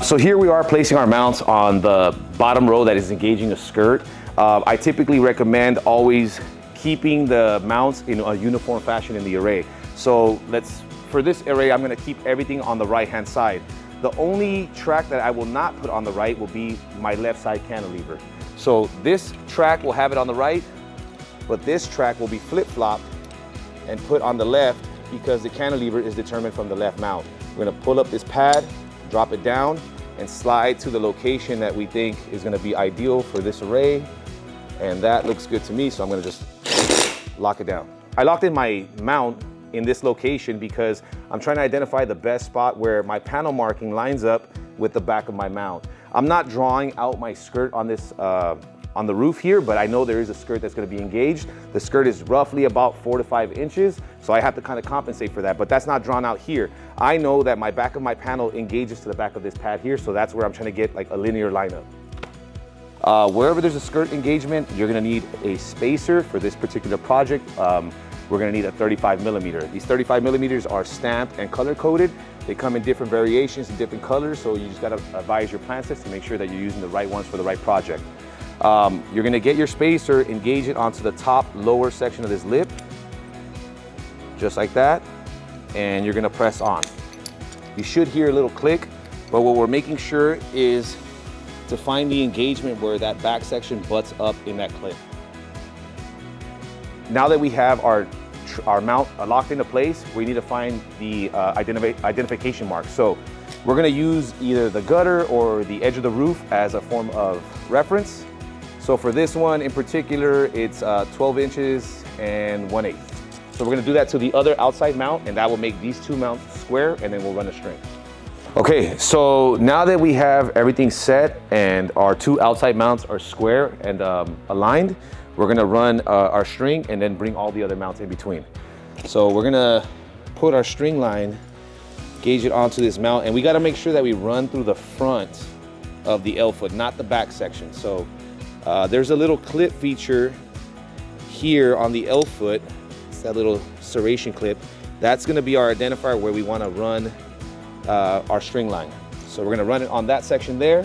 So here we are placing our mounts on the bottom row that is engaging a skirt. I typically recommend always keeping the mounts in a uniform fashion in the array. So for this array, I'm gonna keep everything on the right-hand side. The only track that I will not put on the right will be my left side cantilever. So this track will have it on the right, but this track will be flip-flopped and put on the left because the cantilever is determined from the left mount. We're gonna pull up this pad, drop it down, and slide to the location that we think is gonna be ideal for this array. And that looks good to me, so I'm gonna just lock it down. I locked in my mount in this location because I'm trying to identify the best spot where my panel marking lines up with the back of my mount. I'm not drawing out my skirt on this on the roof here, but I know there is a skirt that's gonna be engaged. The skirt is roughly about 4 to 5 inches, so I have to kind of compensate for that, but that's not drawn out here. I know that my back of my panel engages to the back of this pad here, so that's where I'm trying to get like a linear lineup. Wherever there's a skirt engagement, you're gonna need a spacer for this particular project. We're gonna need a 35 millimeter. These 35 millimeters are stamped and color coded. They come in different variations and different colors, so you just gotta advise your plan sets to make sure that you're using the right ones for the right project. You're gonna get your spacer, engage it onto the top lower section of this lip, just like that, and you're gonna press on. You should hear a little click, but what we're making sure is to find the engagement where that back section butts up in that clip. Now that we have our mount locked into place, we need to find the identification mark. So we're gonna use either the gutter or the edge of the roof as a form of reference. So for this one in particular, it's 12 inches and 1/8. So we're gonna do that to the other outside mount, and that will make these two mounts square, and then we'll run a string. Okay, so now that we have everything set and our two outside mounts are square and aligned, we're gonna run our string and then bring all the other mounts in between. So we're gonna put our string line, gauge it onto this mount, and we gotta make sure that we run through the front of the L foot, not the back section. So there's a little clip feature here on the L foot. It's that little serration clip. That's gonna be our identifier where we wanna run our string line. So we're gonna run it on that section there,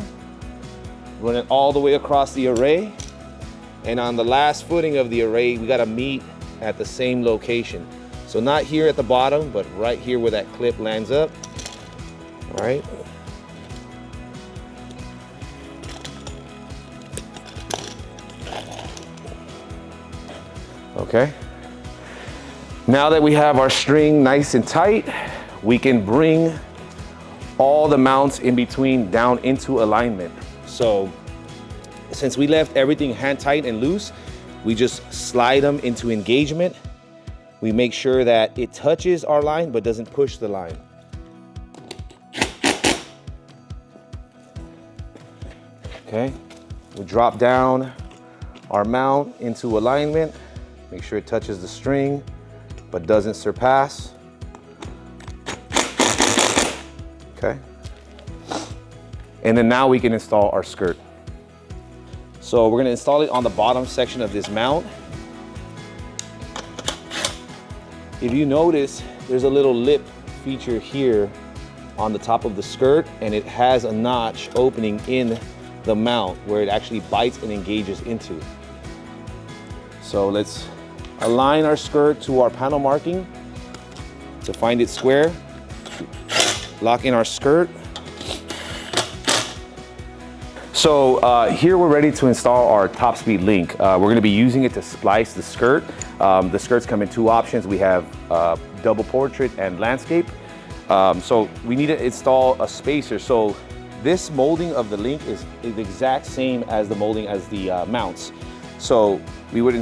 run it all the way across the array, and on the last footing of the array, we gotta meet at the same location. So not here at the bottom, but right here where that clip lands up, all right? Okay. Now that we have our string nice and tight, we can bring all the mounts in between down into alignment. So since we left everything hand tight and loose, we just slide them into engagement. We make sure that it touches our line but doesn't push the line. Okay, we drop down our mount into alignment. Make sure it touches the string but doesn't surpass. Okay. And then now we can install our skirt. So we're gonna install it on the bottom section of this mount. If you notice, there's a little lip feature here on the top of the skirt, and it has a notch opening in the mount where it actually bites and engages into. So let's align our skirt to our panel marking to find it square. Lock in our skirt. So here we're ready to install our TopSpeed link. We're gonna be using it to splice the skirt. The skirts come in two options. We have double portrait and landscape. So we need to install a spacer. So this molding of the link is the exact same as the molding as the mounts. So we would,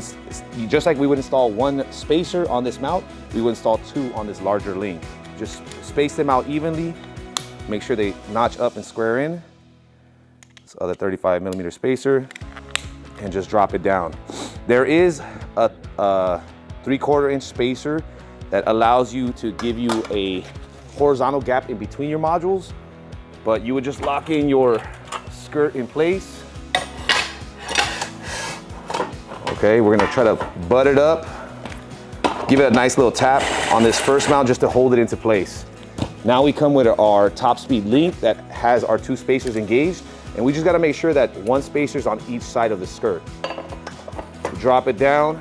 just like we would install one spacer on this mount, we would install two on this larger link. Just space them out evenly, make sure they notch up and square in. This other 35 millimeter spacer, and just drop it down. There is a 3/4 inch spacer that allows you to give you a horizontal gap in between your modules, but you would just lock in your skirt in place. Okay, we're gonna try to butt it up. Give it a nice little tap on this first mount just to hold it into place. Now we come with our TopSpeed link that has our 2 spacers engaged, and we just gotta make sure that 1 spacer is on each side of the skirt. Drop it down,